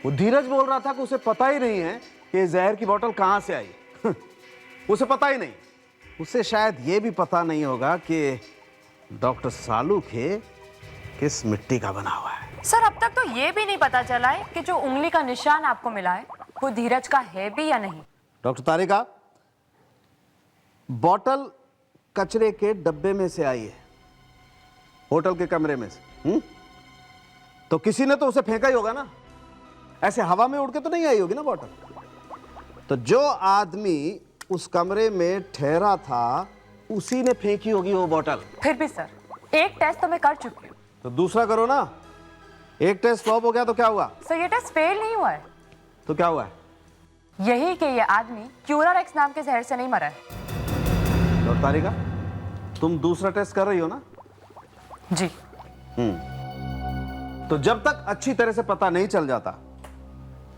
वो धीरज बोल रहा था कि उसे पता ही नहीं है कि जहर की बोतल कहां से आई। उसे पता ही नहीं। उसे शायद ये भी पता नहीं होगा कि डॉक्टर सालू खे किस मिट्टी का बना हुआ है। सर अब तक तो ये भी नहीं पता चला है कि जो उंगली का निशान आपको मिला है वो धीरज का है भी या नहीं। डॉक्टर तारिका, बोतल कचरे के डब्बे में से आई है, होटल के कमरे में से। तो किसी ने तो उसे फेंका ही होगा ना, ऐसे हवा में उड़ के तो नहीं आई होगी ना बोतल। तो जो आदमी उस कमरे में ठहरा था उसी ने फेंकी होगी वो बोतल। फिर भी सर एक टेस्ट तो मैं कर चुकी हूँ। तो दूसरा करो ना। एक टेस्ट फ्लॉप हो गया तो क्या हुआ? सर ये टेस्ट फेल नहीं हुआ है। तो क्या हुआ है? यही कि ये आदमी क्यूरारेक्स नाम के जहर से नहीं मरा है। डॉक्टर तारिका, तुम दूसरा टेस्ट कर रही हो ना? जी। तो जब तक अच्छी तरह से पता नहीं चल जाता,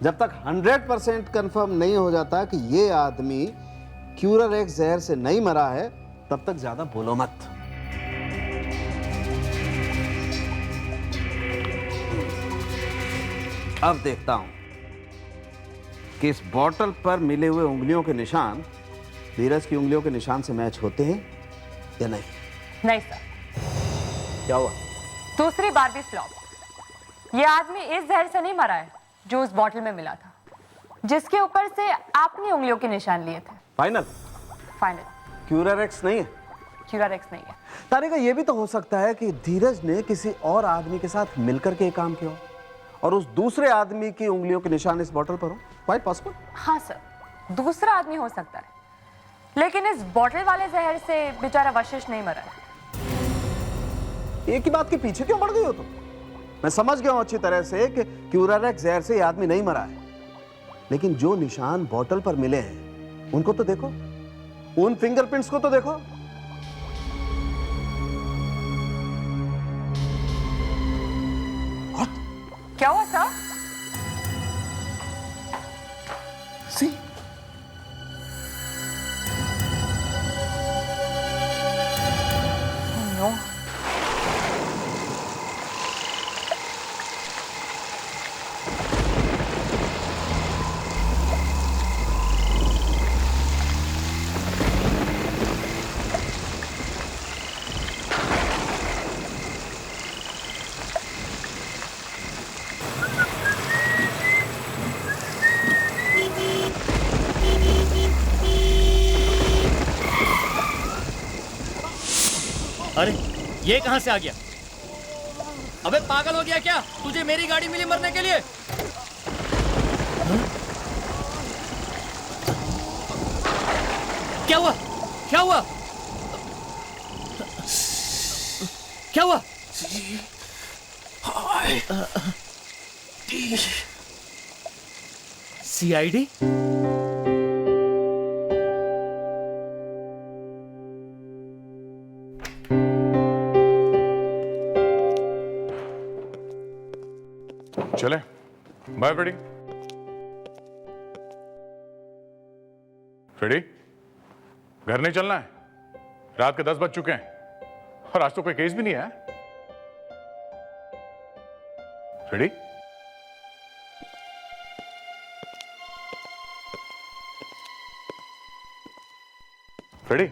जब तक 100% कंफर्म नहीं हो जाता कि ये आदमी क्यूरारेक्स जहर से नहीं मरा है, तब तक ज्यादा बोलो मत। अब देखता हूं कि इस बोतल पर मिले हुए उंगलियों के निशान धीरज की उंगलियों के निशान से मैच होते हैं या नहीं। नहीं सर। क्या हुआ? दूसरी बार भी फ्लॉप। ये आदमी इस जहर से नहीं मरा है जो उस बोतल में मिला था, जिसके ऊपर से आपने उंगलियों के निशान लिए थे। फाइनल? फाइनल। क्यूरारेक्स नहीं है? क्यूरारेक्स नहीं है। तारिका, ये भी तो हो सकता है कि धीरज ने किसी और आदमी के साथ मिलकर के काम किया हो और उस दूसरे आदमी की उंगलियों के निशान इस बोतल पर हो। Quite possible. हाँ सर, दूसरा आदमी हो सकता है, लेकिन इस बोतल वाले जहर से बेचारा वशिष्ठ नहीं मरा है। एक ही बात के पीछे क्यों पड़ गई हो तुम? मैं समझ गया हूं अच्छी तरह से कि क्यूरारेक्स जहर से ये आदमी नहीं मरा है, लेकिन जो निशान बोतल पर मिले हैं उनको तो देखो, उन फिंगरप्रिंट्स को तो देखो। क्या हुआ सर? सी, नो। अरे ये कहां से आ गया? अबे पागल हो गया क्या? तुझे मेरी गाड़ी मिली मरने के लिए? क्या हुआ? क्या हुआ? क्या हुआ? CID? चले बाय फ्रेडी। फ्रेडी, घर नहीं चलना है? रात के 10 बज चुके हैं और आज तो कोई केस भी नहीं है। Freddy, Freddy.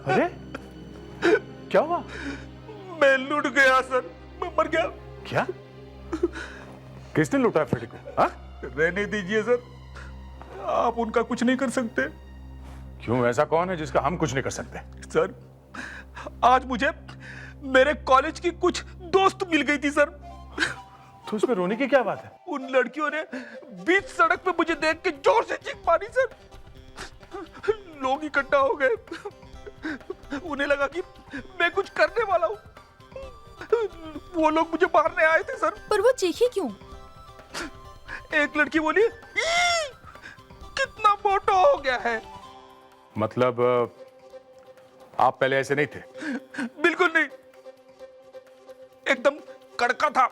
अरे क्या हुआ? मैं लुट गया सर, मैं मर गया। क्या? किसने लूटा है फ्रेडी को? हाँ? रहने दीजिए सर, आप उनका कुछ नहीं कर सकते। क्यों, ऐसा कौन है जिसका हम कुछ नहीं कर सकते? सर, आज मुझे मेरे कॉलेज की कुछ दोस्त मिल गई थी सर। तो इसमें रोने की क्या बात है? उन लड़कियों ने बीच सड़क पे मुझे देख के जोर से चीख मारी सर। लोग इकट्ठा हो गए, उन्हें लगा कि मैं कुछ करने वाला हूं। वो लोग मुझे मारने आए थे सर। पर वो चीखी क्यों? एक लड़की बोली, कितना मोटा हो गया है। मतलब आप पहले ऐसे नहीं थे? बिल्कुल नहीं, एकदम कड़का था,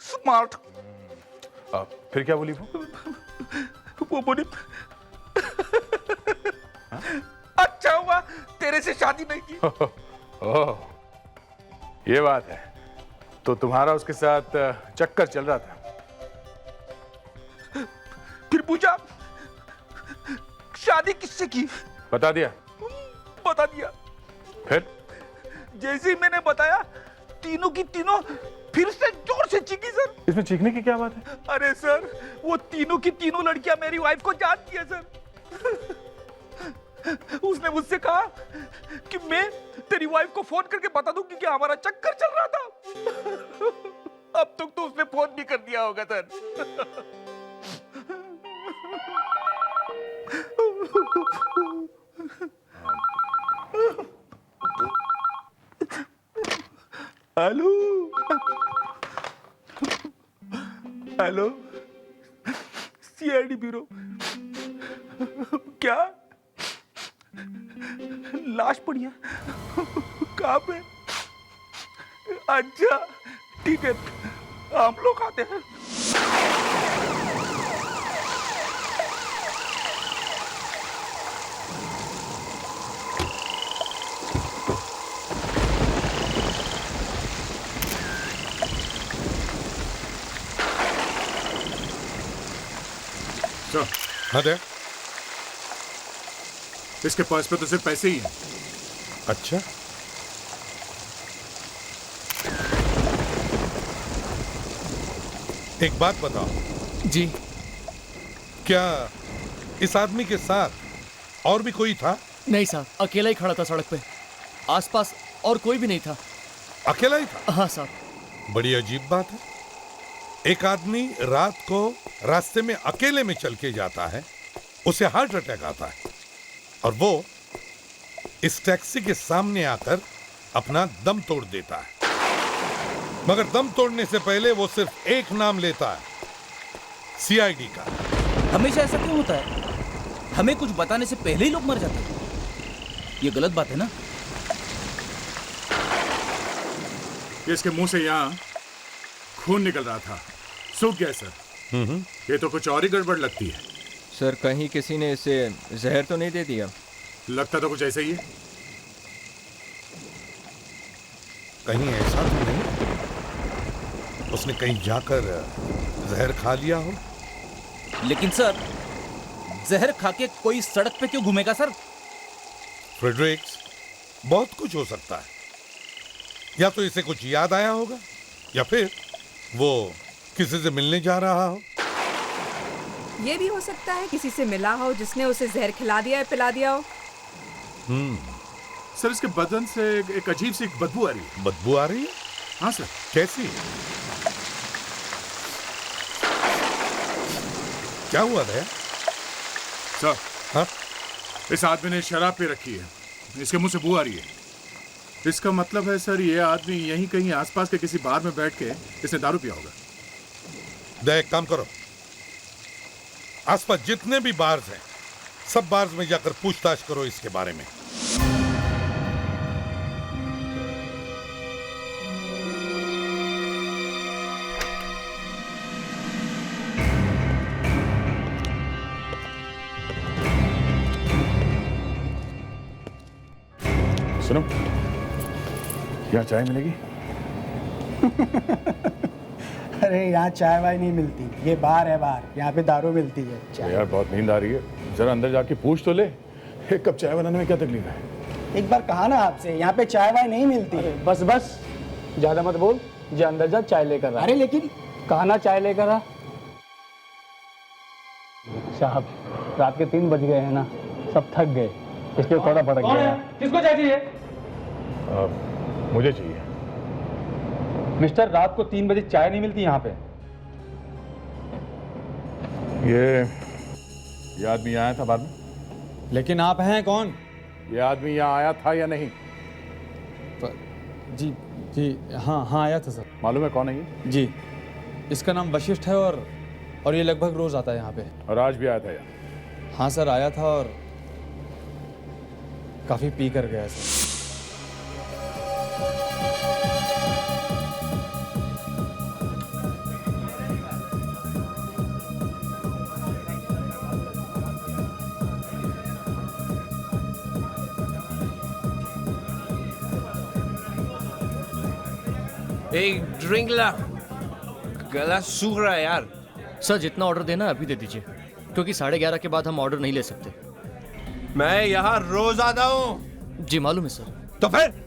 स्मार्ट। फिर क्या बोली वो? वो बोली, अच्छा हुआ तेरे से शादी नहीं की। ओह, ये बात है। तो तुम्हारा उसके साथ चक्कर चल रहा था? शादी किससे की? बता दिया? बता दिया। फिर? जैसे ही मैंने बताया, तीनों की तीनों फिर से जोर से चीखी सर। इसमें चीखने की क्या बात है? अरे सर, वो तीनों की तीनों लड़कियां मेरी वाइफ को जानती है सर। उसने मुझसे कहा कि मैं तेरी वाइफ को फोन करके बता दूं कि क्या हमारा चक्कर चल रहा था। अब तक तो उसने फोन भी कर दिया होगा sir. Hello hello, CID bureau. क्या लाश पड़ी है? कहाँ पे? अच्छा ठीक है, हम लोग आते हैं। हाँ दे। इसके पास पे तो सिर्फ पैसे ही हैं। अच्छा, एक बात बताओ जी। क्या इस आदमी के साथ और भी कोई था? नहीं साहब, अकेला ही खड़ा था सड़क पे, आसपास और कोई भी नहीं था। अकेला ही था? हाँ साहब। बड़ी अजीब बात है। एक आदमी रात को रास्ते में अकेले में चल के जाता है, उसे हार्ट अटैक आता है और वो इस टैक्सी के सामने आकर अपना दम तोड़ देता है। मगर दम तोड़ने से पहले वो सिर्फ एक नाम लेता है, सीआईडी का। हमेशा ऐसा क्यों होता है? हमें कुछ बताने से पहले ही लोग मर जाते हैं। ये गलत बात है ना? इसके मुंह से यहाँ खून निकल रहा था, सूख गया सर। ये तो कुछ और ही गड़बड़ लगती है। सर, कहीं किसी ने इसे जहर तो नहीं दे दिया? लगता तो कुछ ऐसा ही है। कहीं ऐसा तो नहीं उसने कहीं जाकर जहर खा लिया हो? लेकिन सर, जहर खा के कोई सड़क पे क्यों घूमेगा सर? फ्रेडरिक्स, बहुत कुछ हो सकता है। या तो इसे कुछ याद आया होगा, या फिर वो किसी से मिलने जा रहा हो। ये भी हो सकता है किसी से मिला हो जिसने उसे जहर खिला दिया है, पिला दिया हो। सर, इसके बदन से एक अजीब सी बदबू आ रही है। बदबू आ रही है? हाँ सर। कैसी? क्या हुआ दया? सर, हाँ? इस आदमी ने शराब पी रखी है, इसके मुंह से बू आ रही है। इसका मतलब है सर, ये आदमी यहीं कहीं आसपास के किसी बार में बैठ के इसने दारू पिया होगा। दया, एक काम करो, आसपास जितने भी बार्स हैं, सब बार्स में जाकर पूछताछ करो इसके बारे में। सुनो, यहाँ चाय मिलेगी? अरे यहाँ चाय वाय नहीं मिलती, ये बार है बार, यहाँ पे दारू मिलती है। तो यार बहुत नींद आ रही है, जरा अंदर जाके पूछ तो ले। एक कप चाय बनाने में क्या तकलीफ है? एक बार कहा ना आपसे, यहाँ पे चाय वाय नहीं मिलती। बस बस, ज्यादा मत बोल, जा अंदर जा, चाय लेकर आ। अरे लेकिन कहा ना चाय लेकर आ। साहब, रात के 3 बज गए हैं ना, सब थक गए, इसलिए थोड़ा भड़क गया। किसको चाय चाहिए? मुझे चाहिए। मिस्टर, रात को 3 बजे चाय नहीं मिलती यहाँ पे। ये आदमी आया था बाद में? लेकिन आप हैं कौन? ये आदमी यहाँ आया था या नहीं? जी जी, हाँ हाँ आया था सर। मालूम है कौन है ये? जी, इसका नाम वशिष्ठ है और ये लगभग रोज आता है यहाँ पे। और आज भी आया था यहाँ? हाँ सर, आया था और काफी पी कर गया सर। एक ड्रिंक ला, गला सूख रहा है यार। सर, जितना ऑर्डर देना अभी दे दीजिए, क्योंकि 11:30 के बाद हम ऑर्डर नहीं ले सकते। मैं यहाँ रोज आता हूँ। जी मालूम है सर। तो फिर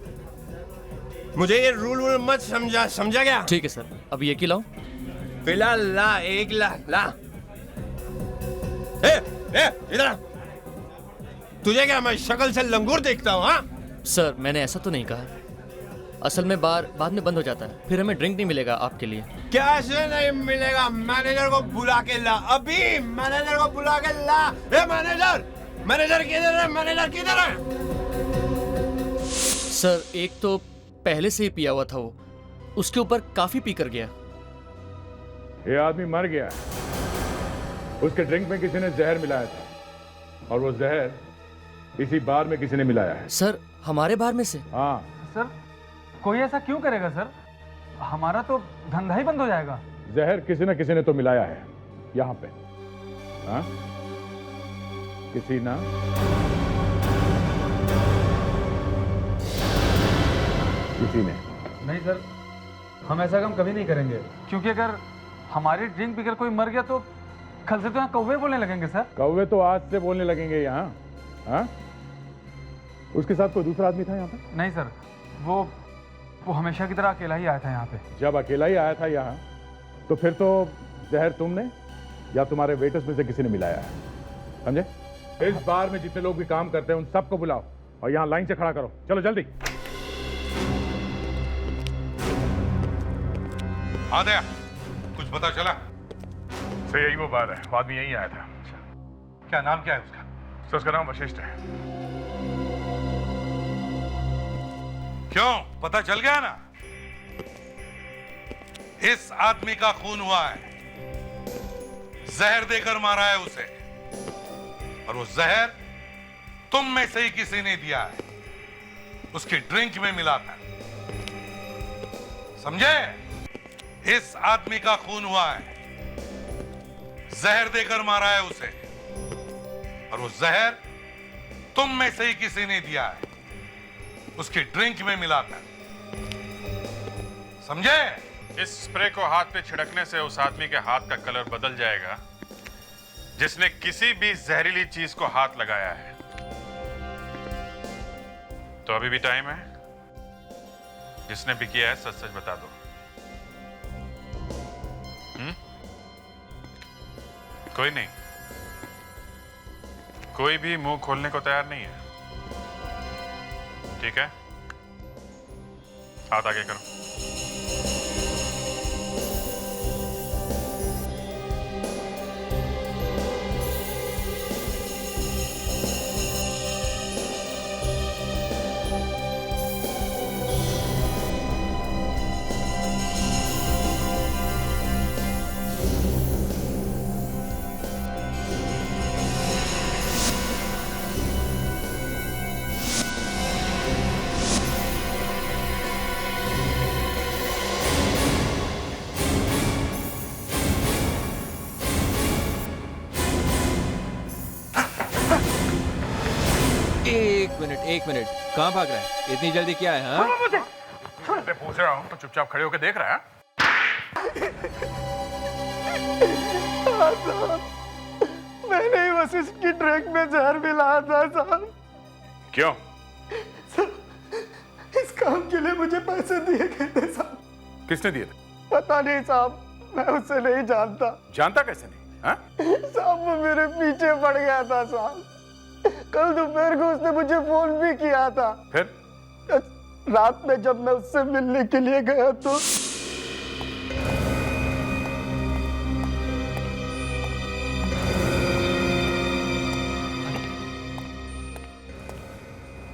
मुझे ये रूल वूल मत समझा गया? ठीक है सर, अब ये की लाऊं? फिलहाल ला, एक ला। इधर तुझे क्या मैं शक्ल से लंगूर देखता हूँ? हाँ सर, मैंने ऐसा तो नहीं कहा। असल में बार बाद में बंद हो जाता है, फिर हमें ड्रिंक नहीं मिलेगा आपके लिए। कैसे नहीं मिलेगा? मैनेजर को बुला के ला, अभी मैनेजर को बुला के ला। मैनेजर किधर है? मैनेजर किधर है? सर, एक तो पहले से ही पिया हुआ था वो, उसके ऊपर काफी पी कर गया। ये आदमी मर गया है। उसके ड्रिंक में किसी ने जहर मिलाया था और वो जहर इसी बार में किसी ने मिलाया है। सर, हमारे बार में से? हाँ सर, कोई ऐसा क्यों करेगा सर? हमारा तो धंधा ही बंद हो जाएगा। जहर किसी न किसी ने तो मिलाया है यहाँ पे। हाँ, किसी ना किसी ने। नहीं सर, हम ऐसा काम कभी नहीं करेंगे, क्योंकि अगर हमारी ड्रिंक पीकर कोई मर गया तो कल से तो यहाँ कौवे बोलने लगेंगे सर। कौवे तो आज से बोलने लगेंगे यहाँ। हाँ, उसके साथ कोई दूसरा आदमी था यहाँ पे? नहीं सर, वो हमेशा की तरह अकेला ही आया था यहाँ पे। जब अकेला ही आया था यहाँ, तो फिर तो जहर तुमने या तुम्हारे वेटर्स में से किसी ने मिलाया है, समझे? इस बार में जितने लोग भी काम करते हैं उन सबको बुलाओ और यहाँ लाइन से खड़ा करो। चलो जल्दी। आदया, कुछ पता चला? सर, यही वो बात है, वो आदमी यहीं आया था। क्या नाम क्या है उसका? सर, उसका नाम वशिष्ठ है। क्यों, पता चल गया ना? इस आदमी का खून हुआ है, जहर देकर मारा है उसे, और वो जहर तुम में से ही किसी ने दिया है, उसकी ड्रिंक में मिलाकर। समझे? इस आदमी का खून हुआ है, जहर देकर मारा है उसे, और वो जहर तुम में से ही किसी ने दिया है, उसकी ड्रिंक में मिलाकर। समझे? इस स्प्रे को हाथ पे छिड़कने से उस आदमी के हाथ का कलर बदल जाएगा जिसने किसी भी जहरीली चीज को हाथ लगाया है। तो अभी भी टाइम है, जिसने भी किया है सच सच बता दो। कोई नहीं, कोई भी मुंह खोलने को तैयार नहीं है। ठीक है, हाथ आगे करो। एक मिनट, कहाँ भाग रहा है? इतनी जल्दी क्या है? हाँ, मैं पूछ रहा हूँ तो चुपचाप खड़े होकर देख रहा है। मैंने ही वशिष्ठ की ड्रिंक में जहर मिलाया था साहब। क्यों? इस काम के लिए मुझे पैसे दिए गए थे साहब। किसने दिए थे? पता नहीं साहब, मैं उसे नहीं जानता। जानता कैसे नहीं? हाँ? साहब, वो मेरे पीछे पड़ गया था साहब। कल दोपहर को उसने मुझे फोन भी किया था। फिर रात में जब मैं उससे मिलने के लिए गया तो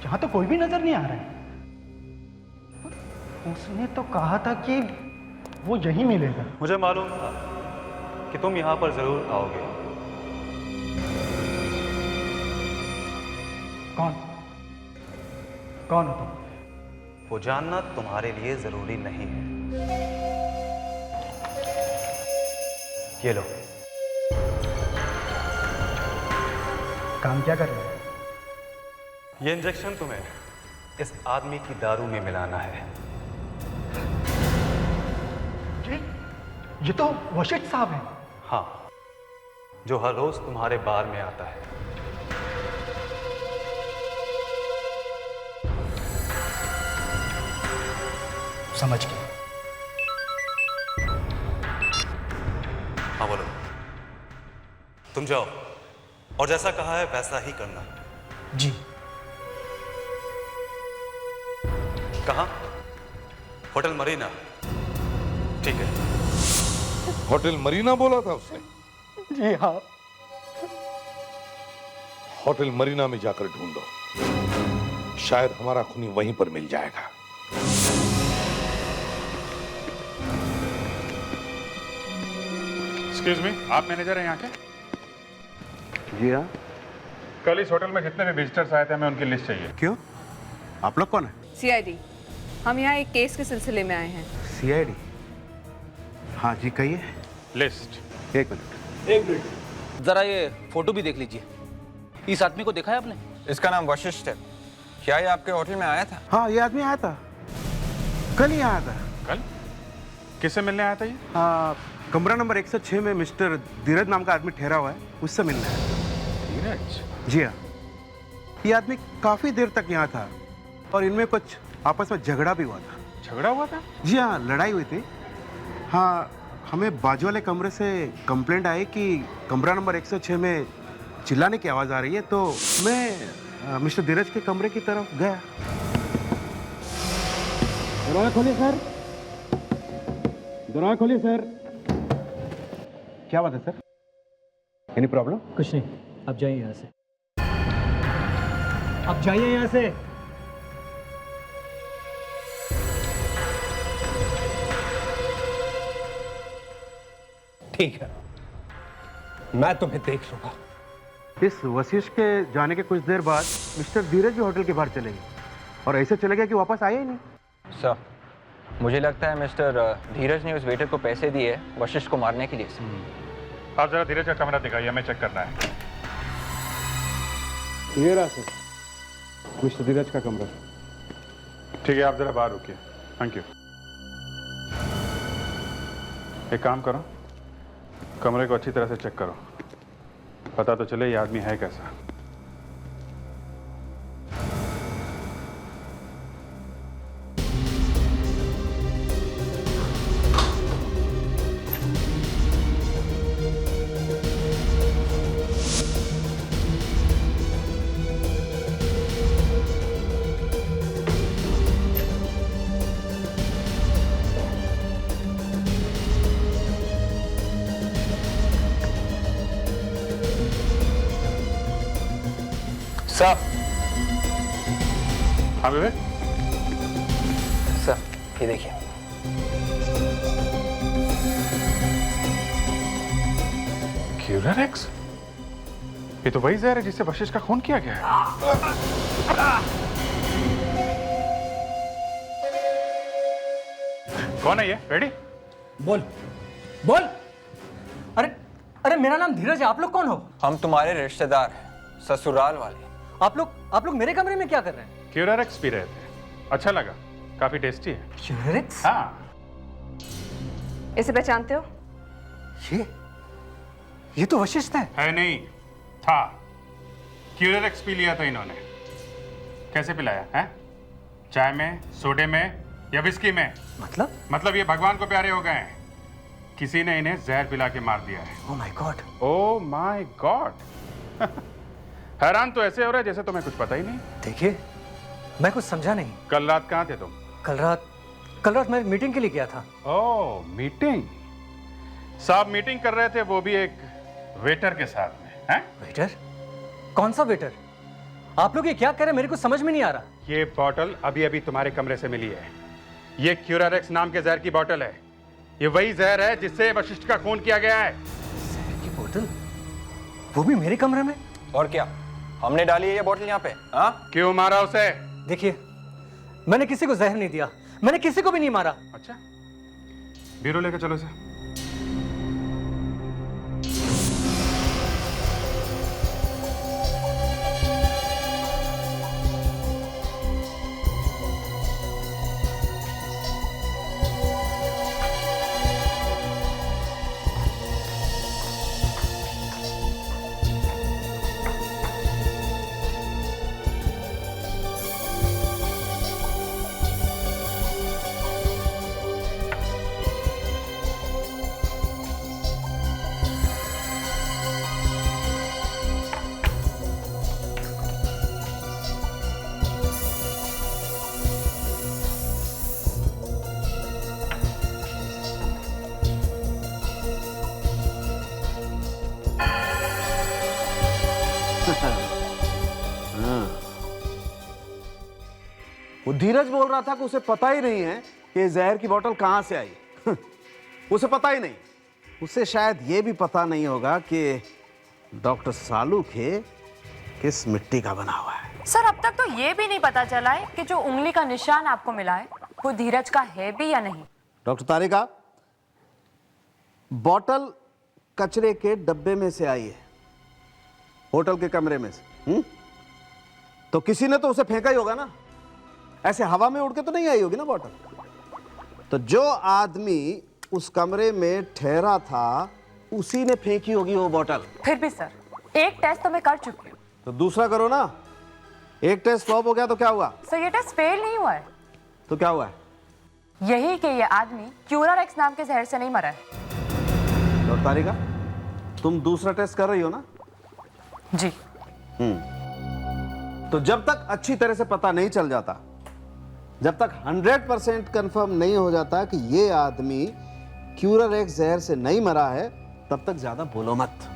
यहाँ तो कोई भी नजर नहीं आ रहा है। उसने तो कहा था कि वो यहीं मिलेगा। मुझे मालूम था कि तुम यहाँ पर जरूर आओगे। कौन हो तुम? वो जानना तुम्हारे लिए जरूरी नहीं है। ये लो। काम क्या कर रहे हो? ये इंजेक्शन तुम्हें इस आदमी की दारू में मिलाना है। ये तो वशिष्ठ साहब हैं। हाँ, जो हर रोज तुम्हारे बार में आता है। समझ गया। हाँ बोलो। तुम जाओ और जैसा कहा है वैसा ही करना। जी। कहाँ? होटल मरीना। ठीक है। होटल मरीना बोला था उसने? जी हाँ। होटल मरीना में जाकर ढूंढो, शायद हमारा खूनी वहीं पर मिल जाएगा। एक्सक्यूज मी, आप मैनेजर हैं यहाँ के? जी हाँ। कल इस होटल में जितने भी विजिटर्स आए थे हमें उनकी लिस्ट चाहिए। क्यों? आप लोग कौन है? सीआईडी। हम यहाँ एक केस के सिलसिले में आए हैं। सीआईडी? हाँ जी कहिए। लिस्ट। एक मिनट। एक मिनट, जरा ये फोटो भी देख लीजिए। इस आदमी को देखा है आपने? इसका नाम वशिष्ठ है। क्या ये आपके होटल में आया था? हाँ ये आदमी आया था, कल ही आया था। कल? किससे मिलने आया था ये? हाँ, कमरा नंबर 106 में मिस्टर धीरज नाम का आदमी ठहरा हुआ है, उससे मिलना है। धीरज? जी हाँ। ये आदमी काफी देर तक यहाँ था और इनमें कुछ आपस में झगड़ा भी हुआ था। झगड़ा हुआ था? जी हाँ, लड़ाई हुई थी। हाँ, हमें बाजू वाले कमरे से कंप्लेंट आई कि कमरा नंबर 106 में चिल्लाने की आवाज़ आ रही है, तो मैं मिस्टर धीरज के कमरे की तरफ गया। दरवाजा खोलिए सर, दरवाजा खोलिए सर। क्या बात है सर? Any problem? कुछ नहीं, आप जाइए यहाँ से, आप जाइए यहाँ से। ठीक है, मैं तुम्हें देख लूंगा। इस वशिष्ठ के जाने के कुछ देर बाद मिस्टर धीरज भी होटल के बाहर चले गए और ऐसे चले गए कि वापस आए ही नहीं। सर, मुझे लगता है मिस्टर धीरज ने उस वेटर को पैसे दिए वशिष्ठ को मारने के लिए। आप जरा धीरज का कमरा दिखाइए, हमें चेक करना है। ये रहा सर, मिस्टर धीरज का कमरा। ठीक है, आप जरा बाहर रुकिए। Thank you. एक काम करो, कमरे को अच्छी तरह से चेक करो, पता तो चले ये आदमी है कैसा। सर। हाँ विवेक? सर, ये देखिए। क्यूरारेक्स? ये तो वही जहर है जिससे वशिष्ठ का खून किया गया है। कौन है ये? रेडी? बोल बोल। अरे अरे, मेरा नाम धीरज है। आप लोग कौन हो? हम तुम्हारे रिश्तेदार हैं, ससुराल वाले। आप लोग मेरे कमरे में क्या कर रहे हैं? क्यूरारेक्स पी रहे थे, अच्छा लगा, काफी टेस्टी है। क्यूरारेक्स? हाँ। इसे पहचानते हो? ये तो वशिष्ठ है नहीं था। क्यूरारेक्स पी लिया था इन्होंने। कैसे पिलाया है? चाय में, सोडे में या विस्की में? मतलब ये भगवान को प्यारे हो गए हैं। किसी ने इन्हें जहर पिला के मार दिया है। Oh my God. Oh my God. हैरान तो ऐसे हो रहा है जैसे तुम्हें कुछ पता ही नहीं। देखिए, मैं कुछ समझा नहीं। कल रात कहाँ थे तुम? कल रात मैं मीटिंग के लिए गया था। ओह, मीटिंग। साहब मीटिंग कर रहे थे, वो भी एक वेटर के साथ में। हैं? वेटर? कौन सा वेटर? आप लोग ये क्या कह रहे हैं? मेरे को समझ में नहीं आ रहा। ये बॉटल अभी अभी तुम्हारे कमरे से मिली है। ये क्यूरारेक्स नाम के जहर की बॉटल है। ये वही जहर है जिससे वशिष्ठ का खून किया गया है। जहर की बोतल? वो भी मेरे कमरे में? और क्या, हमने डाली है ये बोतल यहाँ पे? हाँ? क्यों मारा उसे? देखिए, मैंने किसी को जहर नहीं दिया, मैंने किसी को भी नहीं मारा। अच्छा, ब्यूरो लेकर चलो इसे। वो धीरज बोल रहा था कि उसे पता ही नहीं है कि जहर की बोतल कहां से आई। उसे पता ही नहीं। उसे शायद ये भी पता नहीं होगा कि डॉक्टर सालू के किस मिट्टी का बना हुआ है। सर अब तक तो ये भी नहीं पता चला है कि जो उंगली का निशान आपको मिला है वो धीरज का है भी या नहीं। डॉक्टर तारिका, बोतल कचरे के डब्बे में से आई है, होटल के कमरे में से। तो किसी ने तो उसे फेंका ही होगा ना, ऐसे हवा में उड़ के तो नहीं आई होगी ना बोतल। तो जो आदमी उस कमरे में ठहरा था उसी ने फेंकी होगी वो बोतल। फिर भी सर, एक टेस्ट तो मैं कर चुकी हूँ। तो दूसरा करो ना। एक टेस्ट फ्लॉप हो गया तो क्या हुआ? सर ये टेस्ट फेल नहीं हुआ है। तो क्या हुआ है? यही कि ये आदमी क्यूरारेक्स नाम के जहर से नहीं मरा है। डॉक्टर तारिका, तुम दूसरा टेस्ट कर रही हो ना? जी। तो जब तक अच्छी तरह से पता नहीं चल जाता, जब तक 100% कंफर्म नहीं हो जाता कि ये आदमी क्यूरारेक्स जहर से नहीं मरा है, तब तक ज्यादा बोलो मत।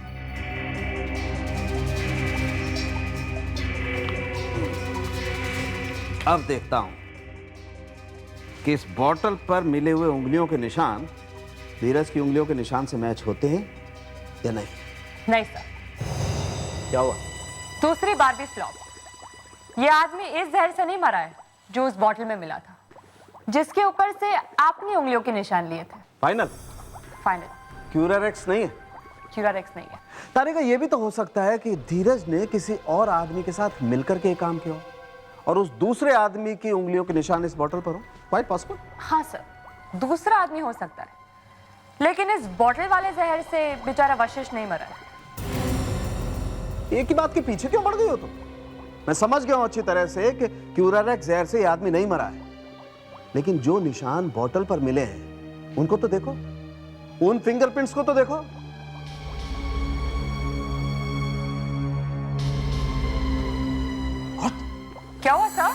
अब देखता हूं कि इस बोतल पर मिले हुए उंगलियों के निशान धीरज की उंगलियों के निशान से मैच होते हैं या नहीं। नहीं सर। क्या हुआ? दूसरी बार भी फ्लॉप। ये आदमी इस जहर से नहीं मरा है जो उस बोतल में मिला था, जिसके ऊपर से आपने उंगलियों के निशान लिए थे। फाइनल? फाइनल। क्यूरारेक्स नहीं है? क्यूरारेक्स नहीं है। तारिका, ये भी तो हो सकता है कि धीरज ने किसी और आदमी के साथ मिलकर के काम किया हो और उस दूसरे आदमी की उंगलियों के निशान इस बोतल पर हो। Quite possible. हाँ सर, दूसरा आदमी हो सकता है, लेकिन इस बोतल वाले जहर से बेचारा वशिष्ठ नहीं मरा है। एक ही बात के पीछे क्यों पड़ गई हो तुम? मैं समझ गया हूं अच्छी तरह से कि क्यूरारेक्स जहर से ये आदमी नहीं मरा है, लेकिन जो निशान बोतल पर मिले हैं उनको तो देखो, उन फिंगरप्रिंट्स को तो देखो। क्या हुआ सर?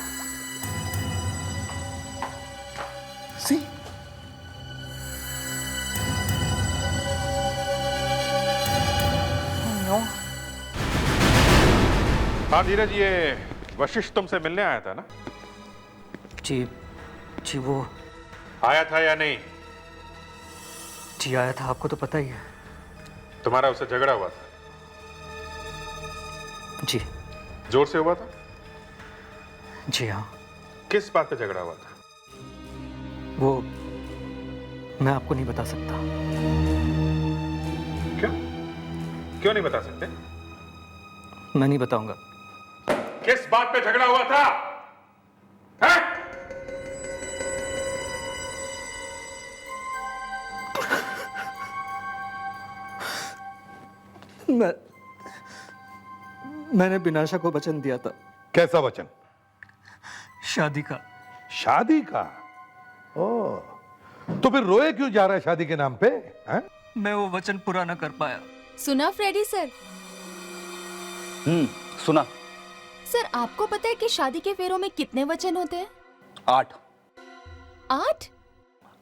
सी हाँ धीरज, ये वशिष्ठ तुमसे मिलने आया था ना? जी वो आया था या नहीं? जी आया था, आपको तो पता ही है। तुम्हारा उससे झगड़ा हुआ था? जी। जोर से हुआ था? जी हाँ। किस बात पे झगड़ा हुआ था? वो मैं आपको नहीं बता सकता। क्यों नहीं बता सकते? मैं नहीं बताऊंगा। किस बात पे झगड़ा हुआ था? है? मैंने बिनाशा को वचन दिया था। कैसा वचन? शादी का। शादी का? ओ, तो फिर रोए क्यों जा रहा है शादी के नाम पे? है? मैं वो वचन पूरा ना कर पाया। सुना फ्रेडी सर? सुना। सर आपको पता है कि शादी के फेरों में कितने वचन होते हैं? 8। 8?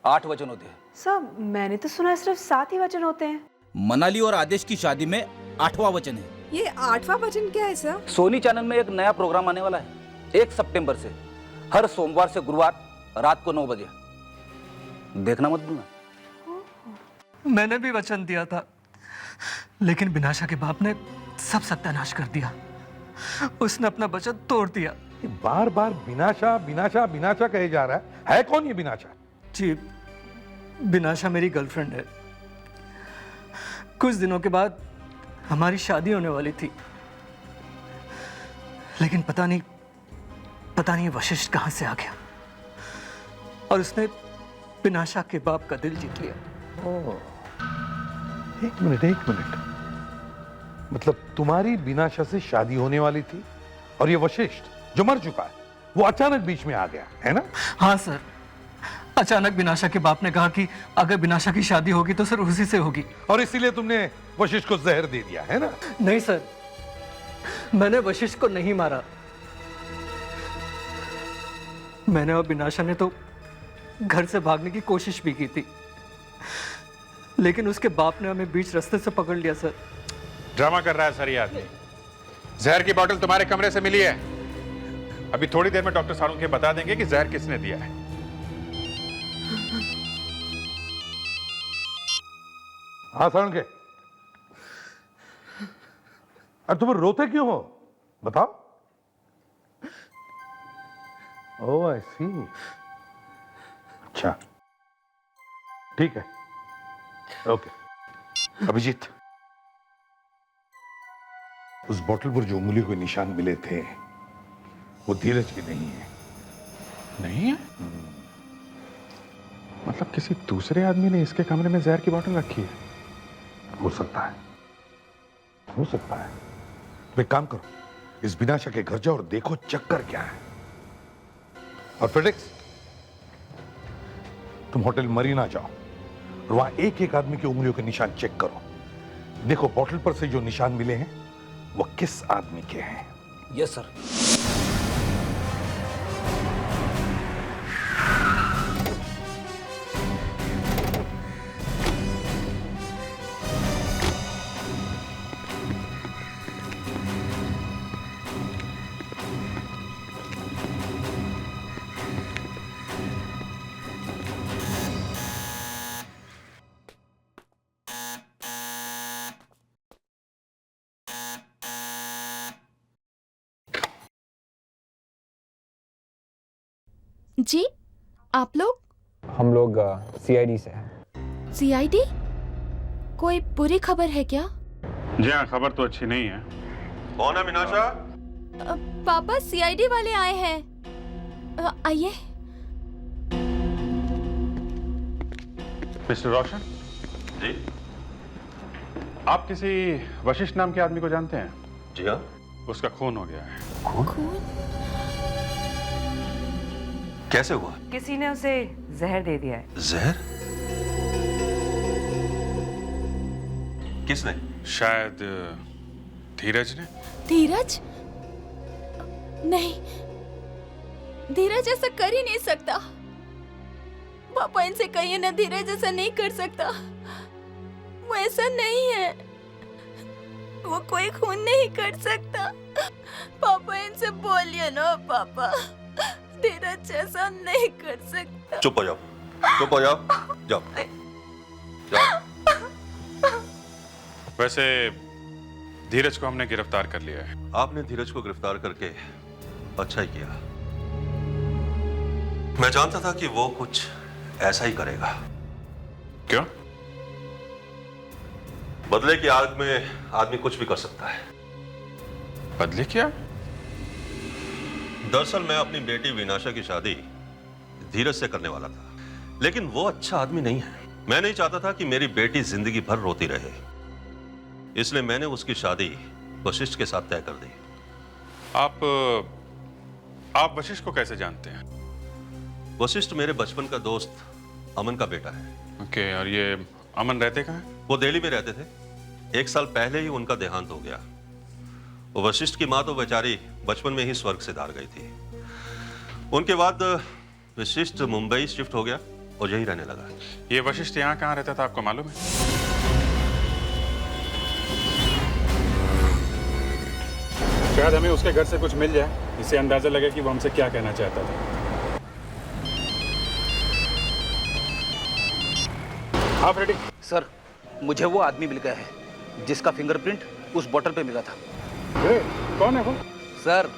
8 वचन होते हैं। सर मैंने तो सुना सिर्फ 7 ही वचन होते हैं। मनाली और आदेश की शादी में 8वां वचन है। ये 8वां वचन क्या है सर? सोनी चैनल में एक नया प्रोग्राम आने वाला है 1 सितंबर से, हर सोमवार से गुरुवार रात को 9 बजे। देखना मत भूलना। मैंने भी वचन दिया था, लेकिन बिनाशा के बाप ने सब सत्यानाश कर दिया। उसने अपना वचन तोड़ दिया। बार बार बिनाशा बिनाशा बिनाशा कहे जा रहा है कौन ये बिनाशा? जी, बिनाशा मेरी गर्लफ्रेंड है। कुछ दिनों के बाद हमारी शादी होने वाली थी, लेकिन पता नहीं वशिष्ठ कहां से आ गया और उसने बिनाशा के बाप का दिल जीत लिया। एक मिनट, मतलब तुम्हारी बिनाशा से शादी होने वाली थी और ये वशिष्ठ जो मर चुका है वो अचानक बीच में आ गया है ना? हाँ सर, अचानक बिनाशा के बाप ने कहा कि अगर बिनाशा की शादी होगी तो सर उसी से होगी। और इसीलिए तुमने वशिष्ठ को जहर दे दिया है ना? नहीं सर, मैंने वशिष्ठ को नहीं मारा। मैंने और बिनाशा ने तो घर से भागने की कोशिश भी की थी, लेकिन उसके बाप ने हमें बीच रास्ते से पकड़ लिया सर। ड्रामा कर रहा है सर ये आदमी। जहर की बोतल तुम्हारे कमरे से मिली है। अभी थोड़ी देर में डॉक्टर सारुंखे बता देंगे कि जहर किसने दिया है। हाँ सारुंखे, अब तुम रोते क्यों हो, बताओ। ओह आई सी, अच्छा ठीक है, ओके। अभिजीत, उस बोतल पर जो उंगली के निशान मिले थे वो धीरज की नहीं है। नहीं है? मतलब किसी दूसरे आदमी ने इसके कमरे में जहर की बोतल रखी है? हो सकता है, हो सकता है। तो एक काम करो, इस बिनाशा के घर जाओ और देखो चक्कर क्या है। और फेडेक्स, तुम होटल मरीना जाओ और वहां एक एक आदमी की उंगलियों के निशान चेक करो। देखो बोतल पर से जो निशान मिले हैं वो किस आदमी के हैं। Yes sir. जी, आप लोग? हम लोग सीआईडी से हैं। सीआईडी? कोई बुरी खबर है क्या? जी हाँ, खबर तो अच्छी नहीं है। कौन है मीनाशा? पापा, सीआईडी वाले आए हैं। आइए। मिस्टर रोशन जी। आप किसी वशिष्ठ नाम के आदमी को जानते हैं? जी हाँ। उसका खून हो गया है। खून? कैसे हुआ? किसी ने उसे जहर दे दिया है। जहर? किसने? शायद धीरज ने। धीरज? नहीं, धीरज ऐसा कर ही नहीं सकता। पापा, इनसे कहिए ना, धीरज ऐसा नहीं कर सकता। वो ऐसा नहीं है, वो कोई खून नहीं कर सकता। पापा, इनसे बोलिए ना पापा, धीरज ऐसा नहीं कर सकता। चुप हो जाओ, चुप हो जाओ, जाओ जाओ। वैसे धीरज को हमने गिरफ्तार कर लिया है। आपने धीरज को गिरफ्तार करके अच्छा ही किया। मैं जानता था कि वो कुछ ऐसा ही करेगा। क्यों? बदले की आग में आदमी कुछ भी कर सकता है। बदले क्या? दरअसल मैं अपनी बेटी विनाशा की शादी धीरज से करने वाला था, लेकिन वो अच्छा आदमी नहीं है। मैं नहीं चाहता था कि मेरी बेटी जिंदगी भर रोती रहे, इसलिए मैंने उसकी शादी वशिष्ठ के साथ तय कर दी। आप वशिष्ठ को कैसे जानते हैं? वशिष्ठ मेरे बचपन का दोस्त अमन का बेटा है। ओके, और ये अमन रहते कहाँ हैं? वो दिल्ली में रहते थे। 1 साल पहले ही उनका देहांत हो गया। वो वशिष्ठ की माँ तो बेचारी बचपन में ही स्वर्ग से धार गई थी। उनके बाद वशिष्ठ मुंबई शिफ्ट हो गया और यहीं रहने लगा। ये वशिष्ठ यहाँ कहाँ रहता था, आपको मालूम है? शायद हमें उसके घर से कुछ मिल जाए, इससे अंदाजा लगे कि वो हमसे क्या कहना चाहता था। आप रेडी? सर, मुझे वो आदमी मिल गया है जिसका फिंगरप्रिंट उस बोतल पे मिला था। कौन है वो? सर,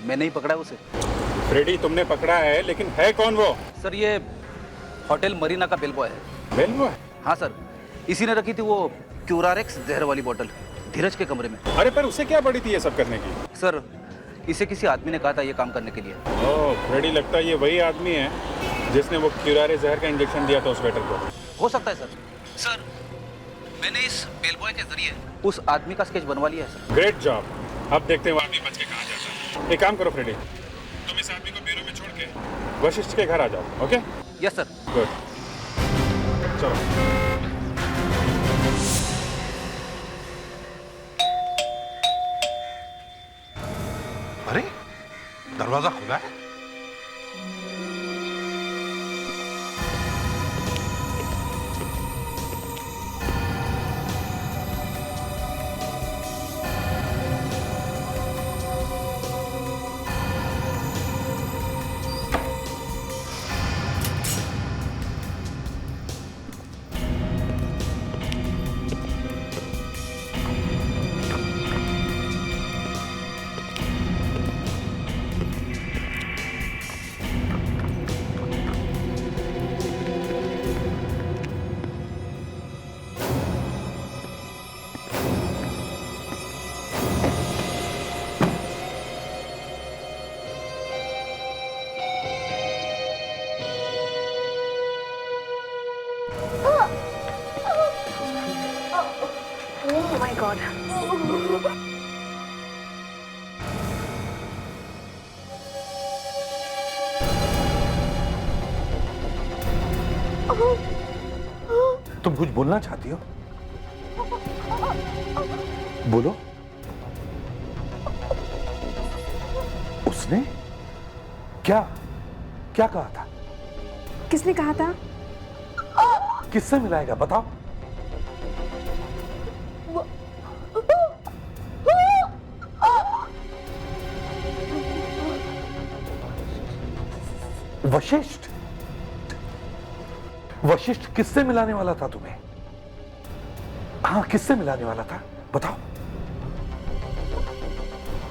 मैंने ही पकड़ा उसे। फ्रेडी, तुमने पकड़ा है, लेकिन है कौन वो? सर, ये होटल मरीना का बेलबॉय है। बेलबॉय? हाँ सर, इसी ने रखी थी वो क्यूरारेक्स जहर वाली बोतल धीरज के कमरे में। अरे पर उसे क्या पड़ी थी ये सब करने की? सर, इसे किसी आदमी ने कहा था ये काम करने के लिए। ओह, फ्रेडी, लगता है ये वही आदमी है जिसने वो क्यूरारे जहर का इंजेक्शन दिया था उस वेटर को। हो सकता है सर। सर, मैंने इस बेलबॉय के जरिए उस आदमी का स्केच बनवा लिया है सर। Great job. अब देखते हैं वो आदमी बच के कहाँ जाता है। एक काम करो फ्रेडी, तुम इस आदमी को ब्यूरो में छोड़ के वशिष्ठ के घर आ जाओ। ओके? Yes sir. गुड, चलो। अरे, दरवाजा खुला है। तुम कुछ बोलना चाहती हो? बोलो। उसने क्या क्या कहा था? किसने कहा था? किससे मिलाएगा बताओ? वशिष्ठ? वशिष्ठ किससे मिलाने वाला था तुम्हें? हाँ, किससे मिलाने वाला था बताओ?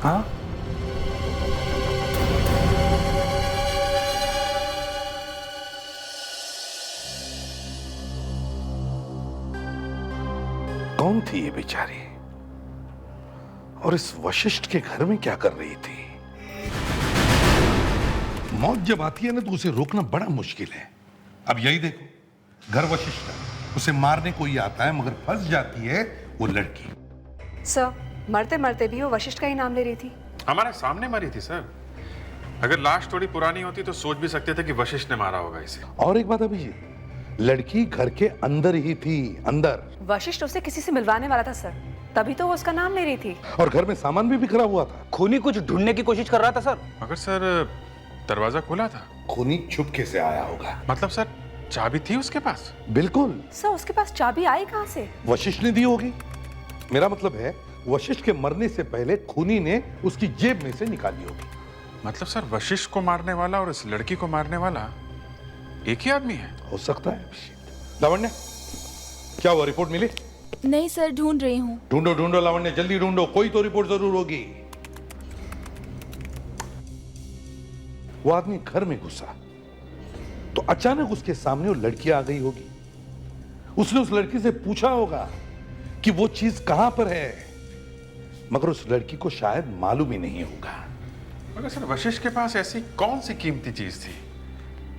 हाँ, कौन थी ये बेचारी और इस वशिष्ठ के घर में क्या कर रही थी? मौत जब आती है ना तो उसे रोकना बड़ा मुश्किल है। अब यही देखो, घर वशिष्ठ है, उसे मारने कोई आता है मगर फंस जाती है वो लड़की। सर, मरते मरते भी वो वशिष्ठ का ही नाम ले रही थी। हमारे सामने मरी थी सर। अगर लाश थोड़ी पुरानी होती तो सोच भी सकते थे कि वशिष्ठ ने मारा होगा इसे। और एक बात अभिजीत, लड़की घर के अंदर ही थी, अंदर। वशिष्ठ उसे किसी से मिलवाने वाला था सर, तभी तो वो उसका नाम ले रही थी। और घर में सामान भी बिखरा हुआ था। खूनी कुछ ढूंढने की कोशिश कर रहा था सर। मगर सर दरवाजा खुला था। खूनी चुपके से आया होगा। मतलब सर चाबी थी उसके पास? बिल्कुल। सर, उसके पास चाबी आई कहां से? वशिष्ठ ने दी होगी। मेरा मतलब है वशिष्ठ के मरने से पहले खूनी ने उसकी जेब में से निकाली होगी। मतलब सर वशिष्ठ को मारने वाला और इस लड़की को मारने वाला एक ही आदमी है? हो सकता है। लावण्य, क्या हुआ, रिपोर्ट मिली? नहीं सर, ढूंढ रही हूँ। ढूंढो ढूंढो लावण्य, जल्दी ढूंढो, कोई तो रिपोर्ट जरूर होगी। वो आदमी घर में घुसा तो अचानक उसके सामने वो लड़की आ गई होगी। उसने उस लड़की से पूछा होगा कि वो चीज कहां पर है, मगर उस लड़की को शायद मालूम ही नहीं होगा। मगर सर वशिष्ठ के पास ऐसी कौन सी कीमती चीज थी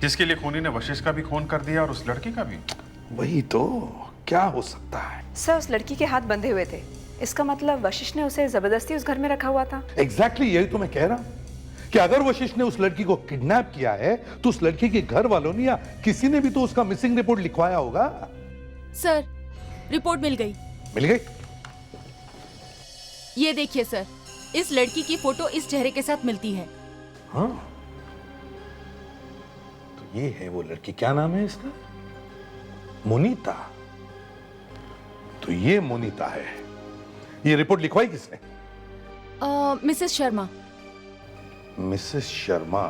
जिसके लिए खूनी ने वशिष्ठ का भी खून कर दिया और उस लड़की का भी? वही तो, क्या हो सकता है? सर, उस लड़की के हाथ बंधे हुए थे, इसका मतलब वशिष्ठ ने उसे जबरदस्ती उस घर में रखा हुआ था। एग्जैक्टली यही तो मैं कह रहा हूं कि अगर वशिष्ठ ने उस लड़की को किडनैप किया है तो उस लड़की के घर वालों ने या किसी ने भी तो उसका मिसिंग रिपोर्ट लिखवाया होगा। सर, रिपोर्ट मिल गई। मिल गई? ये देखिए सर, इस लड़की की फोटो इस चेहरे के साथ मिलती है। हाँ, तो ये है वो लड़की। क्या नाम है इसका? मोनिता। तो ये मोनिता है। ये रिपोर्ट लिखवाई किसने? मिसेस शर्मा। मिसेस शर्मा।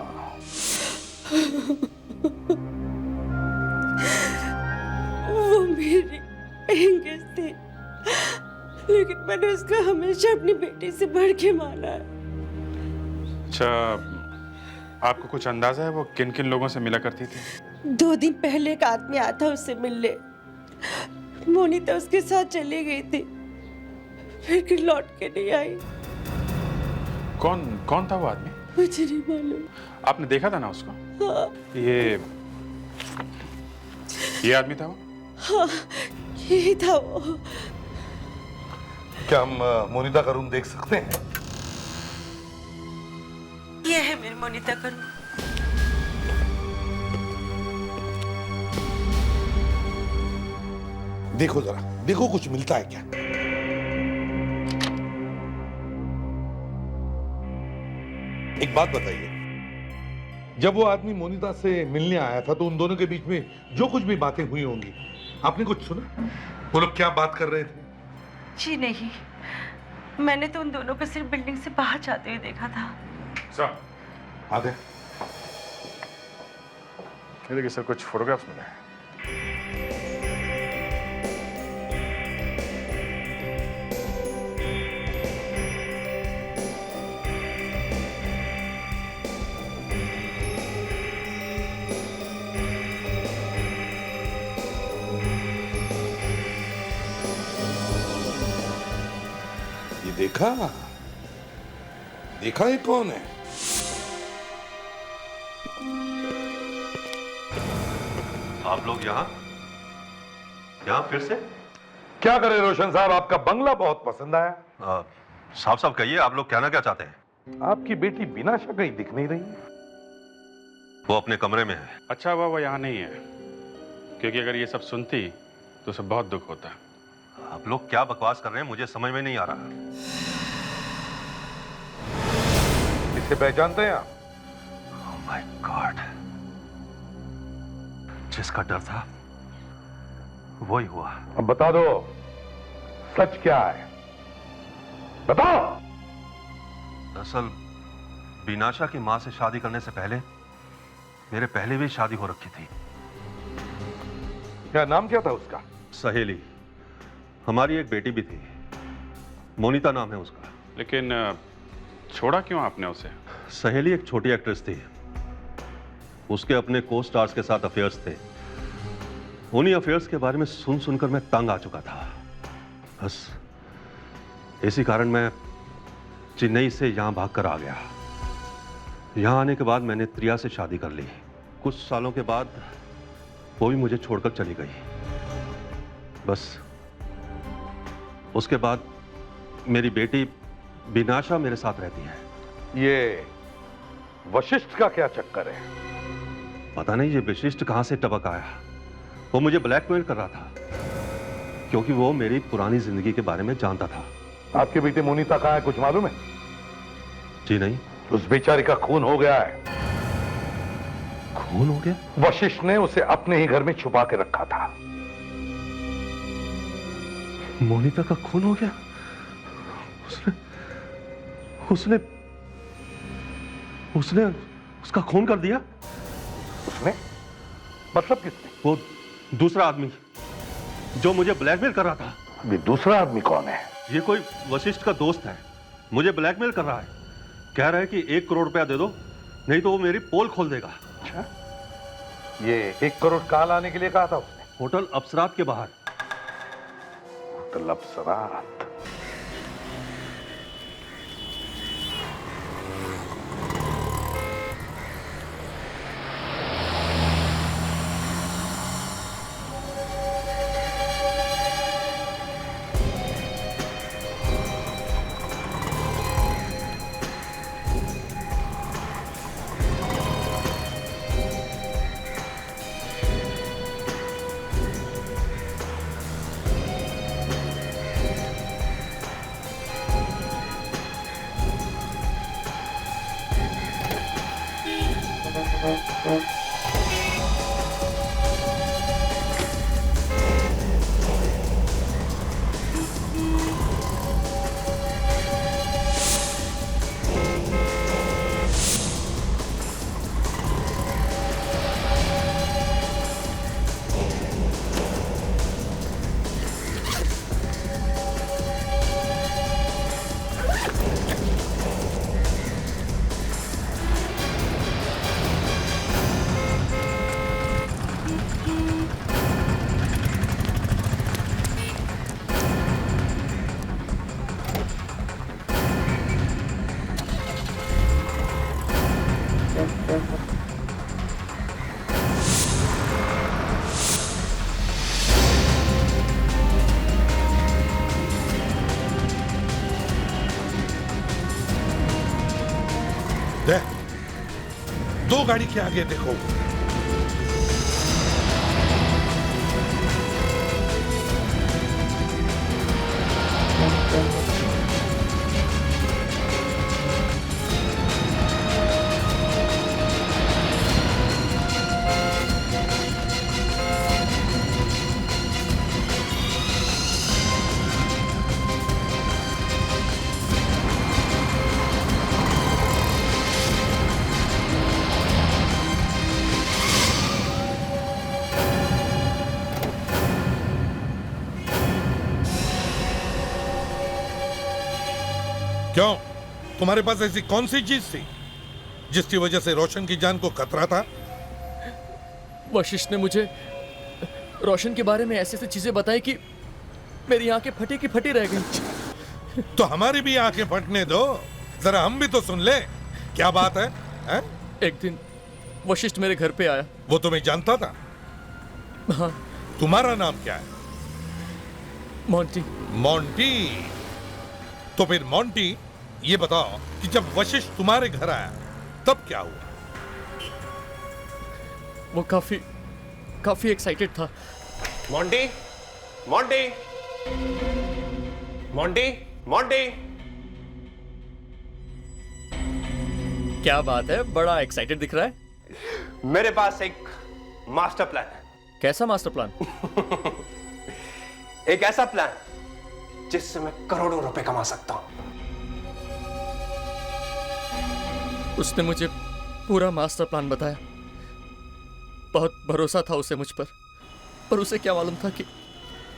वो मेरी एंगेज थी, लेकिन मैंने उसको हमेशा अपनी बेटी से बढ़ के माना है। अच्छा, आपको कुछ अंदाजा है वो किन किन लोगों से मिला करती थी? 2 दिन पहले एक आदमी आया था उससे मिलने, मोनिता उसके साथ चली गई थी, फिर लौट के नहीं आई। कौन था वो आदमी? मुझे नहीं मालूम। आपने देखा था ना उसको? हाँ। ये आदमी था वो? हाँ, यही था वो। क्या हम मोनिता का रूम देख सकते हैं? ये है मेरी मोनिता का रूम। देखो जरा, देखो कुछ मिलता है क्या? एक बात बताइए, जब वो आदमी मोनिता से मिलने आया था तो उन दोनों के बीच में जो कुछ भी बातें हुई होंगी, आपने कुछ सुना? वो लोग क्या बात कर रहे थे? जी नहीं, मैंने तो उन दोनों को सिर्फ बिल्डिंग से बाहर जाते हुए देखा था। सर, आगे। ये देखिए सर, कुछ फोटोग्राफ्स मिले हैं। देखा? देखा ये कौन है? आप लोग यहाँ फिर से? क्या करें रोशन साहब, आपका बंगला बहुत पसंद आया। साफ साफ कहिए, आप लोग कहना क्या चाहते हैं? आपकी बेटी बिनाशा कहीं दिख नहीं रही। वो अपने कमरे में है। अच्छा हुआ वो यहाँ नहीं है, क्योंकि अगर ये सब सुनती तो उसे बहुत दुख होता। आप लोग क्या बकवास कर रहे हैं, मुझे समझ में नहीं आ रहा। इसे पहचानते हैं आप? Oh my God, जिसका डर था वही हुआ। अब बता दो सच क्या है, बताओ। दरअसल बीनाशा की मां से शादी करने से पहले मेरे पहले भी शादी हो रखी थी। क्या नाम क्या था उसका? सहेली। हमारी एक बेटी भी थी, मोनिता नाम है उसका। लेकिन छोड़ा क्यों आपने उसे? सहेली एक छोटी एक्ट्रेस थी, उसके अपने को स्टार्स के साथ अफेयर्स थे। उन्हीं अफेयर्स के बारे में सुन सुनकर मैं तंग आ चुका था। बस इसी कारण मैं चेन्नई से यहां भागकर आ गया। यहां आने के बाद मैंने त्रिया से शादी कर ली। कुछ सालों के बाद वो भी मुझे छोड़कर चली गई। बस उसके बाद मेरी बेटी बीनाशा मेरे साथ रहती है। ये वशिष्ठ का क्या चक्कर है? पता नहीं ये विशिष्ट कहां से टपक आया। वो मुझे ब्लैकमेल कर रहा था क्योंकि वो मेरी पुरानी जिंदगी के बारे में जानता था। आपकी बेटी मोनिता कहाँ है, कुछ मालूम है? जी नहीं। उस बेचारी का खून हो गया है। खून हो गया? वशिष्ठ ने उसे अपने ही घर में छुपा के रखा था। मोनिता का खून हो गया? उसने उसने उसका खून कर दिया? उसने? मतलब किसने? वो दूसरा आदमी जो मुझे ब्लैकमेल कर रहा था। ये दूसरा आदमी कौन है? ये कोई वशिष्ठ का दोस्त है, मुझे ब्लैकमेल कर रहा है। कह रहा है कि 1 करोड़ रुपया दे दो, नहीं तो वो मेरी पोल खोल देगा। अच्छा, ये 1 करोड़ कहाँ लाने के लिए कहा था उसने? होटल अप्सरात के बाहर। होटल अप्सरात। दो गाड़ी के आगे देखो। क्यों, तुम्हारे पास ऐसी कौन सी चीज थी जिसकी वजह से रोशन की जान को खतरा था? वशिष्ठ ने मुझे रोशन के बारे में ऐसी ऐसी चीजें बताई कि मेरी आंखें फटी की फटी रह गई। तो हमारी भी आंखें फटने दो, जरा हम भी तो सुन ले। क्या बात है, है? एक दिन वशिष्ठ मेरे घर पे आया। वो तुम्हें जानता था? हाँ। तुम्हारा नाम क्या है? मोंटी। मोंटी। तो फिर मोंटी, ये बताओ कि जब वशिष्ठ तुम्हारे घर आया तब क्या हुआ? वो काफी काफी एक्साइटेड था। Monty, Monty, Monty, Monty. क्या बात है, बड़ा एक्साइटेड दिख रहा है। मेरे पास एक मास्टर प्लान है। कैसा मास्टर प्लान? एक ऐसा प्लान जिससे मैं करोड़ों रुपए कमा सकता हूं। उसने मुझे पूरा मास्टर प्लान बताया। बहुत भरोसा था उसे मुझ पर उसे क्या मालूम था कि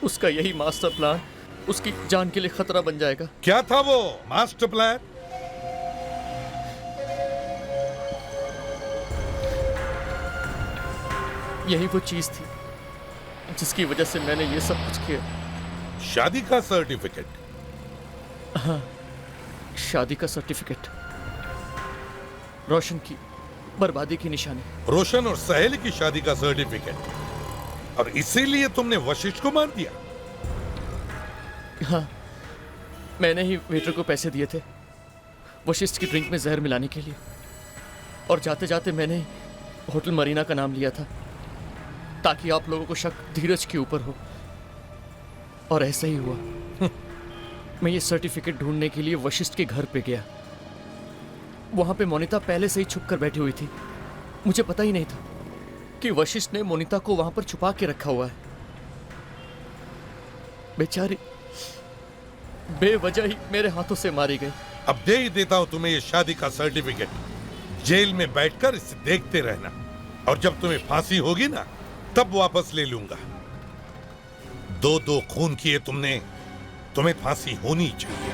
उसका यही मास्टर प्लान उसकी जान के लिए खतरा बन जाएगा। क्या था वो मास्टर प्लान? यही वो चीज थी जिसकी वजह से मैंने ये सब कुछ किया। शादी का सर्टिफिकेट? हाँ, शादी का सर्टिफिकेट। रोशन की बर्बादी की निशानी। रोशन और सहेली की शादी का सर्टिफिकेट। और इसीलिए तुमने वशिष्ठ को मार दिया? हाँ, मैंने ही वेटर को पैसे दिए थे वशिष्ठ की ड्रिंक में जहर मिलाने के लिए। और जाते जाते मैंने होटल मरीना का नाम लिया था ताकि आप लोगों को शक धीरज के ऊपर हो। और ऐसा ही हुआ। मैं ये सर्टिफिकेट ढूंढने के लिए वशिष्ठ के घर पे गया। वहां पे मोनिता पहले से ही छुप कर बैठी हुई थी। मुझे पता ही नहीं था कि वशिष्ठ ने मोनिता को वहां पर छुपा के रखा हुआ है। बेचारी बेवजह ही मेरे हाथों से मारी गई। अब दे ही देता हूं तुम्हें ये शादी का सर्टिफिकेट। जेल में बैठकर इसे देखते रहना, और जब तुम्हें फांसी होगी ना तब वापस ले लूंगा। दो खून किए तुमने, तुम्हें फांसी होनी चाहिए।